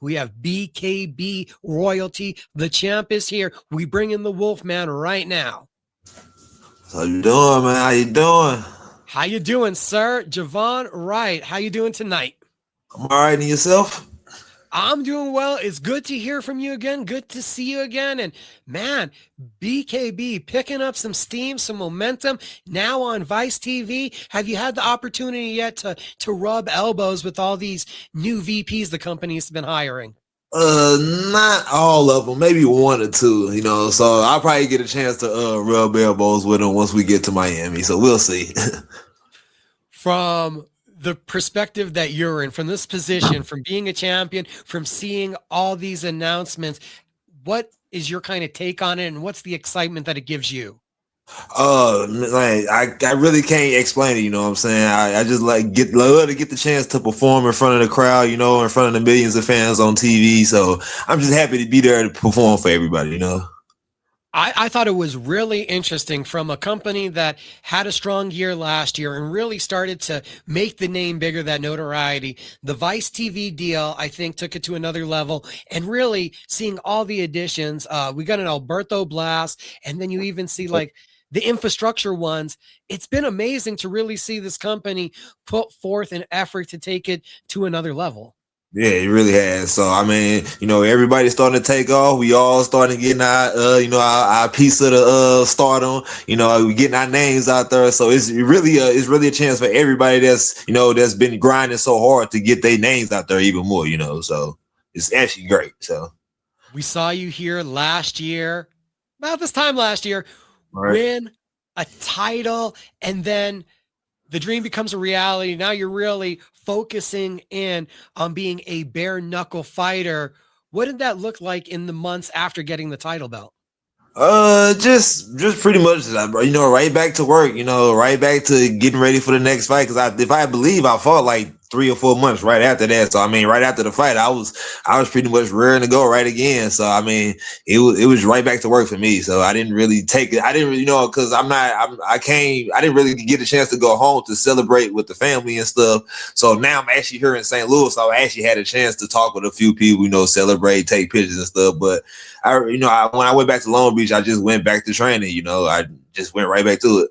We have BKB royalty. The champ is here. We bring in the Wolfman right now. How you doing, man? How you doing? How you doing, sir? Javon Wright. How you doing tonight? I'm all right. And yourself? I'm doing well. It's good to hear from you again. Good to see you again. And man, BKB picking up some steam, some momentum now on Vice TV. Have you had the opportunity yet to rub elbows with all these new VPs the company's been hiring? Not all of them, maybe one or two, so I'll probably get a chance to rub elbows with them once we get to Miami, so we'll see. From the perspective that you're in, from this position, from being a champion, from seeing all these announcements, what is your kind of take on it, and what's the excitement that it gives you? Like I really can't explain it, you know what I'm saying? I just love to get the chance to perform in front of the crowd, in front of the millions of fans on TV. So I'm just happy to be there to perform for everybody, I thought it was really interesting from a company that had a strong year last year and really started to make the name bigger, that notoriety. The Vice TV deal, I think, took it to another level, and really seeing all the additions. We got an Alberto Blast, and then you even see like the infrastructure ones. It's been amazing to really see this company put forth an effort to take it to another level. Yeah, it really has. So I mean, everybody's starting to take off. We all starting to get our piece of the stardom. We getting our names out there. So it's really a chance for everybody that's been grinding so hard to get their names out there even more. So it's actually great. So we saw you here last year, about this time last year, right. Win a title, and then the dream becomes a reality. Now you're really focusing in on being a bare knuckle fighter. What did that look like in the months after getting the title belt? Just pretty much, right back to work, right back to getting ready for the next fight. Because if I believe I fought like 3 or 4 months right after that. So I mean, right after the fight, I was pretty much ready to go right again. So I mean, it was right back to work for me. So I didn't really take it. I didn't really because I didn't really get a chance to go home to celebrate with the family and stuff. So now I'm actually here in St. Louis. So I actually had a chance to talk with a few people, celebrate, take pictures and stuff. But when I went back to Long Beach, I just went back to training. I just went right back to it.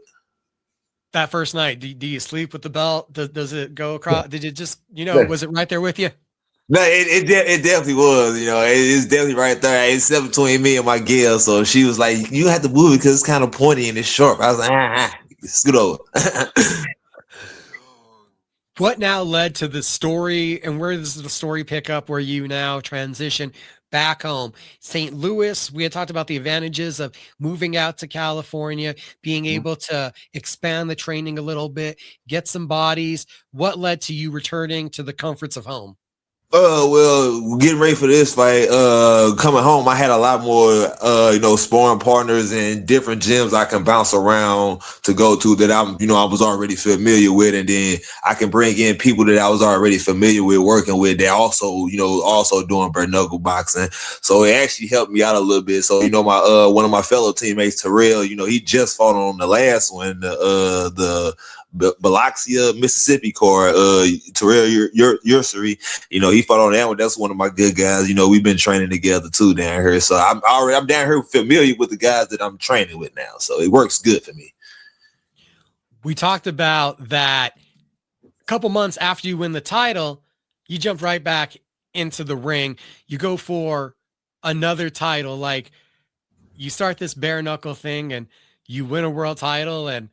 That first night, do you sleep with the belt? Does it go across? Did it just, was it right there with you? No, it definitely was. It's definitely right there. It's set between me and my girl. So she was like, "You have to move it because it's kind of pointy and it's sharp." I was like, scoot over. What now led to the story, and where does the story pick up where you now transition back home? St. Louis, we had talked about the advantages of moving out to California, being able to expand the training a little bit, get some bodies. What led to you returning to the comforts of home? Well, getting ready for this fight, coming home, I had a lot more, sparring partners and different gyms I can bounce around to go to that I was already familiar with. And then I can bring in people that I was already familiar with working with that also doing bare knuckle boxing. So it actually helped me out a little bit. So, my, one of my fellow teammates, Terrell, he just fought on the last one, the Biloxia, Mississippi card, Terrell Ursary, he fought on that one. That's one of my good guys. We've been training together too down here. So I'm down here familiar with the guys that I'm training with now. So it works good for me. We talked about that a couple months after you win the title, you jumped right back into the ring. You go for another title. Like, you start this bare knuckle thing and you win a world title, and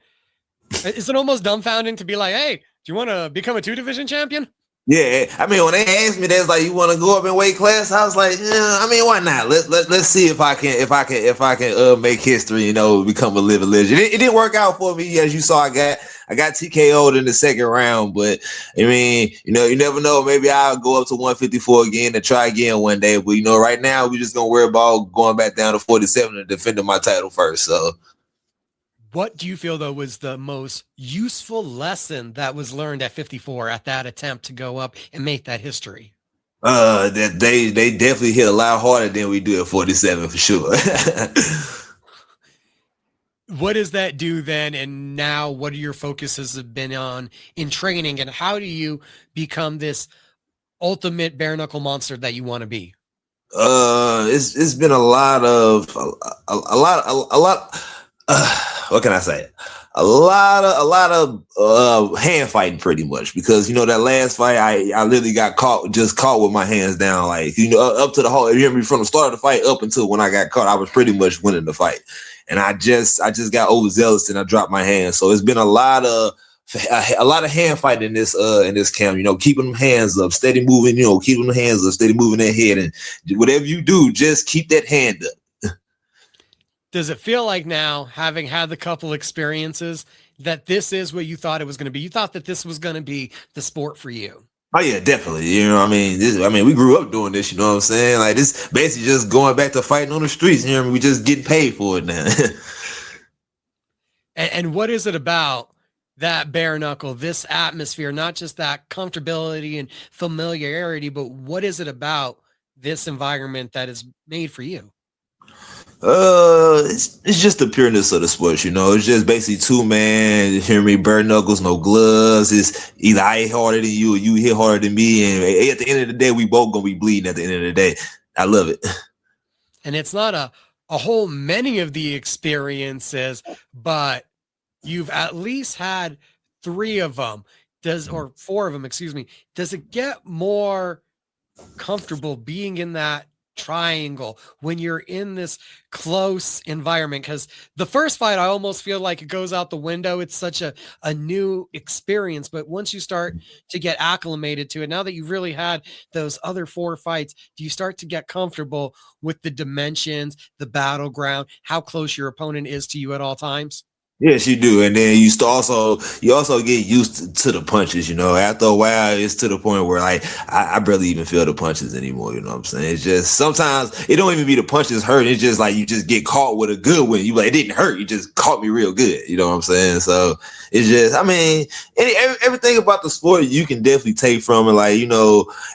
is it almost dumbfounding to be like, "Hey, do you want to become a 2-division champion?" Yeah, I mean, when they asked me, that's like, "You want to go up in weight class?" I was like, "Yeah, I mean, why not? Let's see if I can make history, become a living legend." It didn't work out for me, as you saw. I got TKO'd in the second round, but I mean, you never know. Maybe I'll go up to 154 again and try again one day. But right now we're just gonna worry about going back down to 47 and defending my title first. So. What do you feel, though, was the most useful lesson that was learned at 54 at that attempt to go up and make that history? That they definitely hit a lot harder than we do at 47 for sure. What does that do then? And now what are your focuses have been on in training, and how do you become this ultimate bare knuckle monster that you want to be? It's been a lot of a lot. What can I say? A lot of hand fighting, pretty much, because that last fight I literally got caught with my hands down, like up to the whole. You hear me, from the start of the fight up until when I got caught, I was pretty much winning the fight, and I just got overzealous and I dropped my hands. So it's been a lot of hand fighting in this camp. Keeping them hands up, steady moving. Keeping them hands up, steady moving their head, and whatever you do, just keep that hand up. Does it feel like now, having had the couple experiences, that this is what you thought it was going to be? You thought that this was going to be the sport for you? Oh yeah, definitely. We grew up doing this. You know what I'm saying? Like, this basically just going back to fighting on the streets. We just getting paid for it now. And what is it about that bare knuckle, this atmosphere, not just that comfortability and familiarity, but what is it about this environment that is made for you? It's just the pureness of the sport. It's just basically two man. You hear me? Bare knuckles, no gloves. It's either I hit harder than you or you hit harder than me, and at the end of the day, we both gonna be bleeding. At the end of the day, I love it. And it's not a whole many of the experiences, but you've at least had 3 of them. Or 4 of them, excuse me. Does it get more comfortable being in that triangle when you're in this close environment? Because the first fight, I almost feel like it goes out the window. It's such a new experience. But once you start to get acclimated to it, now that you've really had those other 4 fights, do you start to get comfortable with the dimensions, the battleground, how close your opponent is to you at all times? Yes, you do, and then you also get used to the punches. After a while, it's to the point where, like, I barely even feel the punches anymore. You know what I'm saying? It's just sometimes it don't even be the punches hurt. It's just like you just get caught with a good one. You like, it didn't hurt. You just caught me real good. You know what I'm saying? So it's just, everything about the sport you can definitely take from it. Like,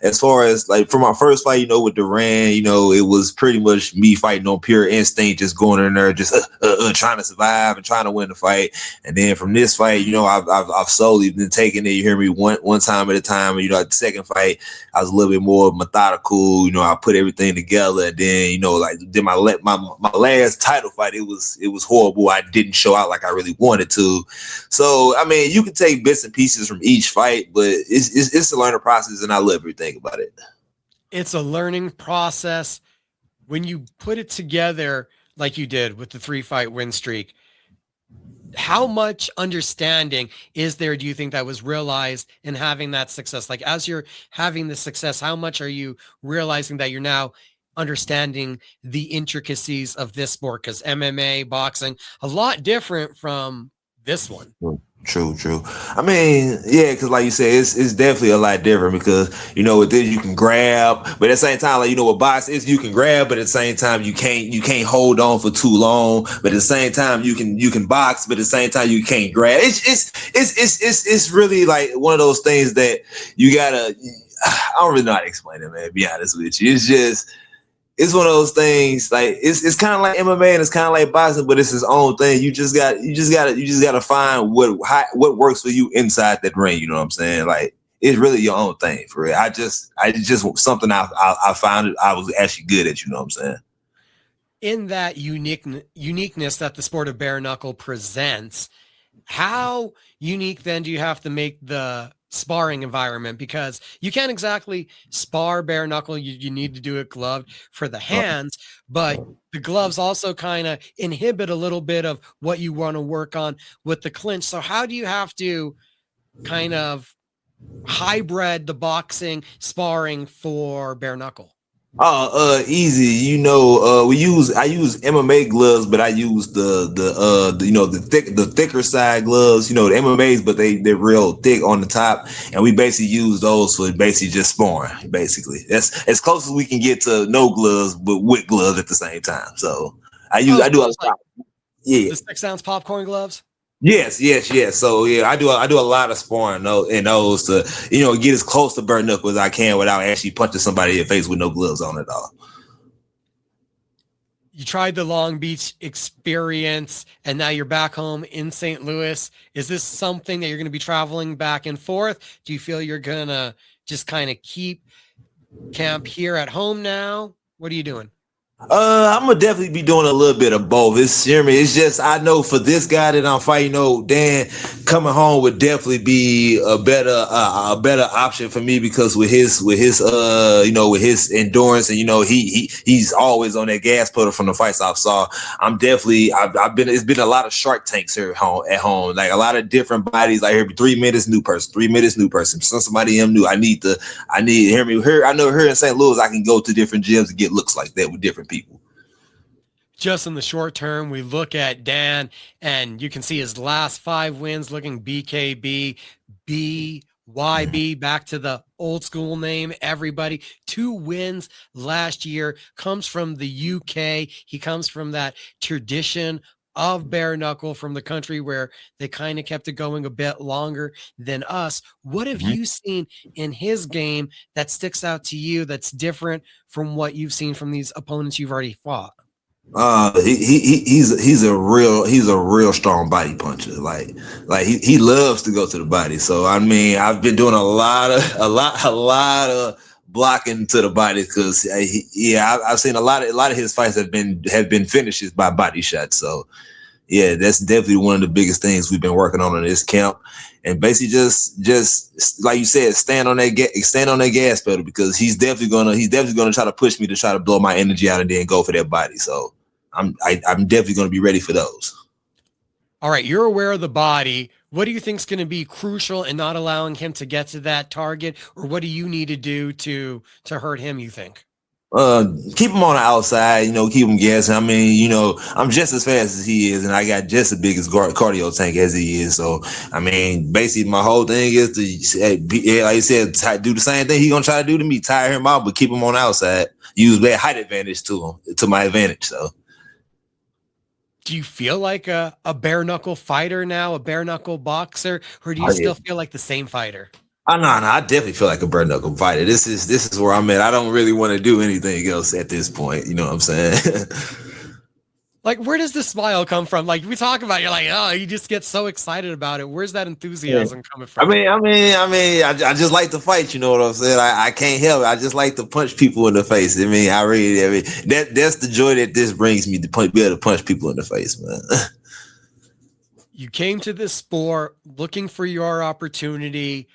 as far as like from my first fight, with Duran, it was pretty much me fighting on pure instinct, just going in there, just trying to survive and trying to win the fight. And then from this fight, I've slowly been taking it. You hear me, one time at a time. And at the second fight, I was a little bit more methodical. I put everything together. And then then my last title fight, it was horrible. I didn't show out like I really wanted to. So you can take bits and pieces from each fight, but it's a learning process, and I love everything about it. It's a learning process. When you put it together like you did with the 3-fight win streak, how much understanding is there, do you think, that was realized in having that success? Like, as you're having the success, how much are you realizing that you're now understanding the intricacies of this sport? Because MMA, boxing, a lot different from this one. True. Yeah, because like you said, it's definitely a lot different, because with this you can grab, but at the same time, like with boxing, you can grab, but at the same time you can't hold on for too long. But at the same time you can box, but at the same time you can't grab. It's really like one of those things that you gotta. I don't really know how to explain it, man. To be honest with you, it's one of those things, like it's kind of like MMA and it's kind of like boxing, but it's its own thing. You just gotta find what works for you inside that ring. You know what I'm saying? Like, it's really your own thing, for real. I just something I found I was actually good at. You know what I'm saying? In that uniqueness that the sport of bare knuckle presents, how unique then do you have to make the sparring environment? Because you can't exactly spar bare knuckle. You need to do it gloved for the hands, but the gloves also kind of inhibit a little bit of what you want to work on with the clinch. So how do you have to kind of hybrid the boxing sparring for bare knuckle? Easy. I use MMA gloves, but I use the thicker side gloves. The MMAs, but they're real thick on the top, and we basically use those for basically just sparring. Basically, that's as close as we can get to no gloves, but with gloves at the same time. So I do a lot. Yeah, the 6-ounce popcorn gloves. Yes. So yeah, I do a lot of sparring in those to get as close to bare knuckle as I can without actually punching somebody in the face with no gloves on at all. You tried the Long Beach experience, and now you're back home in St. Louis. Is this something that you're going to be traveling back and forth? Do you feel you're going to just kind of keep camp here at home now? What are you doing? I'm gonna definitely be doing a little bit of both. It's just I know for this guy that I'm fighting, Dan coming home would definitely be a better option for me because with his with his endurance and he's always on that gas pedal from the fights I've saw. I've been it's been a lot of Shark Tanks here at home, like a lot of different bodies. Like every 3 minutes new person, 3 minutes new person. Somebody new. I need hear me here. I know here in St. Louis I can go to different gyms and get looks like that with different people. Just in the short term, we look at Dan, and you can see his last 5 wins looking BKB, BYB, back to the old school name, everybody. 2 wins last year, comes from the UK. He comes from that tradition of bare knuckle from the country where they kind of kept it going a bit longer than us. What have you seen in his game that sticks out to you that's different from what you've seen from these opponents you've already fought? He's a real strong body puncher. Like he loves to go to the body. So I mean, I've been doing a lot of blocking to the body because I've seen a lot of his fights have been finishes by body shots. So yeah, that's definitely one of the biggest things we've been working on in this camp. And basically just like you said, stand on that gas pedal because he's definitely gonna try to push me to try to blow my energy out and then go for that body. So I'm definitely gonna be ready for those. All right, you're aware of the body. What do you think is going to be crucial in not allowing him to get to that target, or what do you need to do to hurt him, you think? Keep him on the outside, keep him guessing. I mean, I'm just as fast as he is, and I got just the biggest cardio tank as he is. So, I mean, basically, my whole thing is to, like you said, do the same thing he's gonna try to do to me, tire him out, but keep him on the outside. Use that height advantage to my advantage. So, do you feel like a bare knuckle fighter now, a bare knuckle boxer, or do you still feel like the same fighter? No, I definitely feel like a bare knuckle fighter. This is where I'm at. I don't really want to do anything else at this point. You know what I'm saying? Like, where does the smile come from? Like we talk about, you're like, oh, you just get so excited about it. Where's that enthusiasm coming from? I just like to fight. You know what I'm saying? I can't help it. I just like to punch people in the face. That's the joy that this brings me to be able to punch people in the face, man. You came to this sport looking for your opportunity,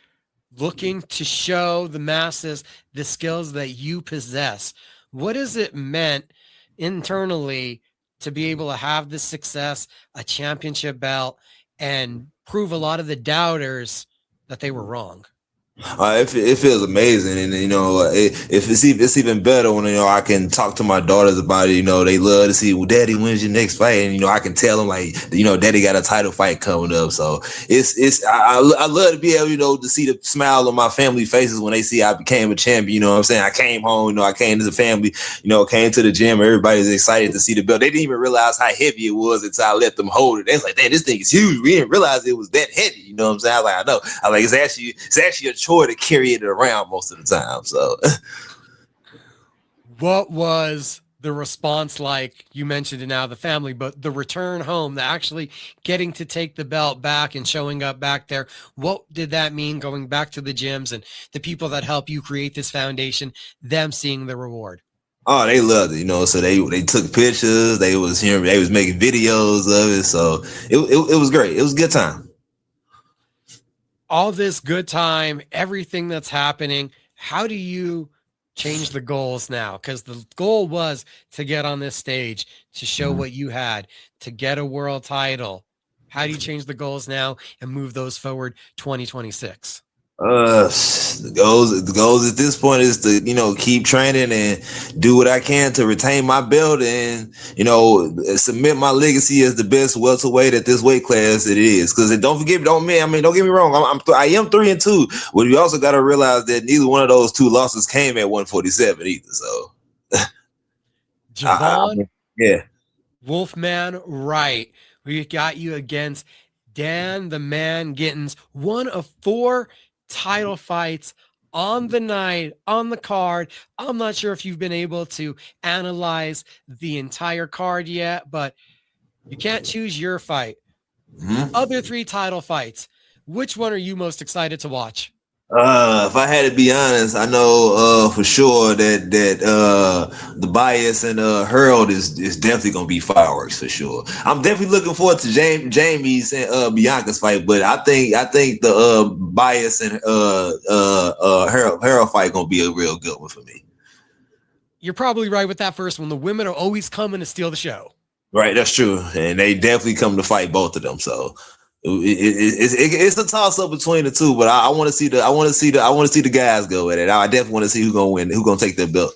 looking to show the masses the skills that you possess. What has it meant internally to be able to have this success, a championship belt, and prove a lot of the doubters that they were wrong? It feels amazing, and it's even better when I can talk to my daughters about it. They love to see, well, Daddy, when's your next fight? And I can tell them like, Daddy got a title fight coming up. So I love to be able, to see the smile on my family faces when they see I became a champion. You know what I'm saying? I came home, I came to the family, came to the gym. Everybody's excited to see the belt. They didn't even realize how heavy it was until I let them hold it. They was like, "Damn, this thing is huge. We didn't realize it was that heavy." You know what I'm saying? I was like, "I know." I was like, it's actually a chore to carry it around most of the time. So what was the response like? You mentioned it now, the family, but the return home, the actually getting to take the belt back and showing up back there, what did that mean going back to the gyms and the people that help you create this foundation, them seeing the reward? Oh, they loved it, so they took pictures, they was making videos of it, so it was great. It was a good time. All this good time, everything that's happening, how do you change the goals now? Because the goal was to get on this stage, to show what you had, to get a world title. How do you change the goals now and move those forward 2026? The goals at this point is to keep training and do what I can to retain my belt and submit my legacy as the best welterweight at this weight class it is. Because don't get me wrong, I am 3-2, but you also got to realize that neither one of those 2 losses came at 147 either. So Javon, yeah, Wolfman, Wright. We got you against Dan the Man Gittens, one of 4 title fights on the night, on the card. I'm not sure if you've been able to analyze the entire card yet, but you can't choose your fight. Other 3 title fights. Which one are you most excited to watch? If I had to be honest, I know for sure that the bias and Harold is definitely gonna be fireworks for sure. I'm definitely looking forward to Jamie's and Bianca's fight, but I think the bias and Harold fight gonna be a real good one for me. You're probably right with that first one. The women are always coming to steal the show. Right, that's true, and they definitely come to fight both of them. So it's a toss up between the two, but I want to see the guys go at it. I definitely want to see who's gonna win, who's gonna take that belt.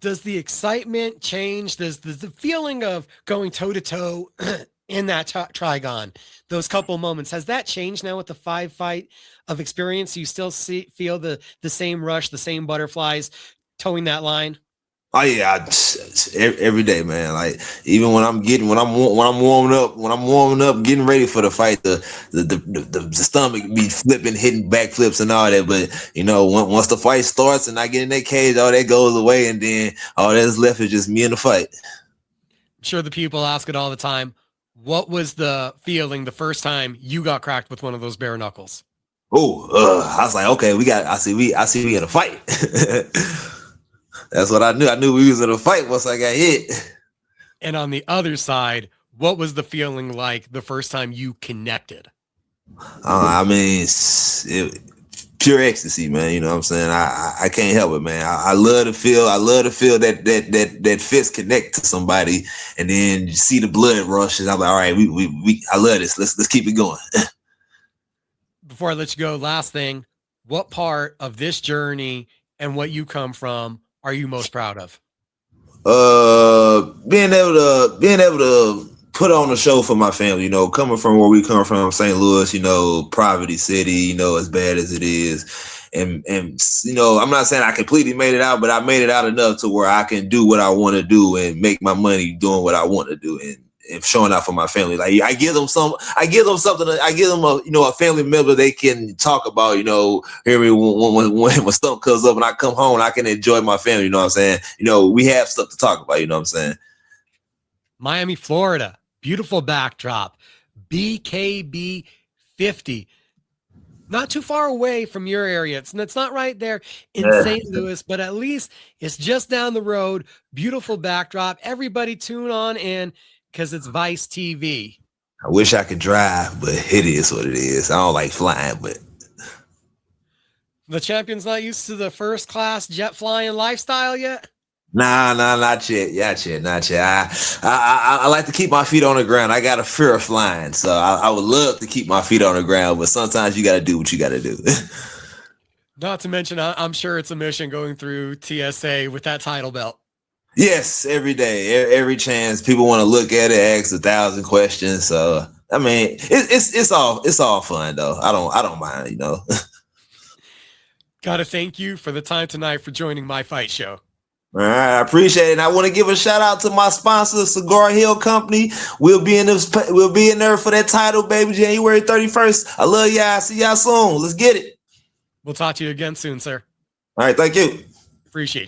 Does the excitement change? Does the feeling of going toe to toe in that trigon, those couple moments, has that changed now with the 5 fight of experience? You still feel the same rush, the same butterflies towing that line? Oh yeah, every day, man. Like even when I'm warming up, getting ready for the fight, the stomach be flipping, hitting backflips and all that. But once the fight starts and I get in that cage, all that goes away, and then all that's left is just me in the fight. I'm sure the people ask it all the time. What was the feeling the first time you got cracked with one of those bare knuckles? I was like, okay, I see we in a fight. That's what I knew. I knew we was in a fight once I got hit. And on the other side, what was the feeling like the first time you connected? I mean, pure ecstasy, man. You know what I'm saying? I can't help it, man. I love to feel that fist connect to somebody, and then you see the blood rush, and I'm like, all right, I love this. Let's keep it going. Before I let you go, last thing, what part of this journey and what you come from are you most proud of? Being able to put on a show for my family, coming from where we come from, St. Louis, poverty city, as bad as it is. And I'm not saying I completely made it out, but I made it out enough to where I can do what I want to do and make my money doing what I want to do and showing out for my family. Like I give them something, I give them a family member they can talk about, hear me when stuff comes up and I come home and I can enjoy my family, you know what I'm saying? We have stuff to talk about, you know what I'm saying? Miami, Florida, beautiful backdrop, BKB 50. Not too far away from your area. It's not right there in St. Louis, but at least it's just down the road. Beautiful backdrop. Everybody tune on in because it's Vice TV. I wish I could drive, but it is what it is. I don't like flying, but the champion's not used to the first class jet flying lifestyle yet. Nah, not yet. Not yet. I like to keep my feet on the ground. I got a fear of flying, so I would love to keep my feet on the ground, but sometimes you got to do what you got to do. Not to mention, I'm sure it's a mission going through TSA with that title belt. Yes, every day, every chance. People want to look at it, ask 1,000 questions. So I mean, it's all fun though. I don't mind, Gotta thank you for the time tonight for joining my fight show. All right, I appreciate it. And I want to give a shout out to my sponsor, Cigar Hill Company. We'll be in there for that title, baby, January 31st. I love y'all. See y'all soon. Let's get it. We'll talk to you again soon, sir. All right, thank you. Appreciate you.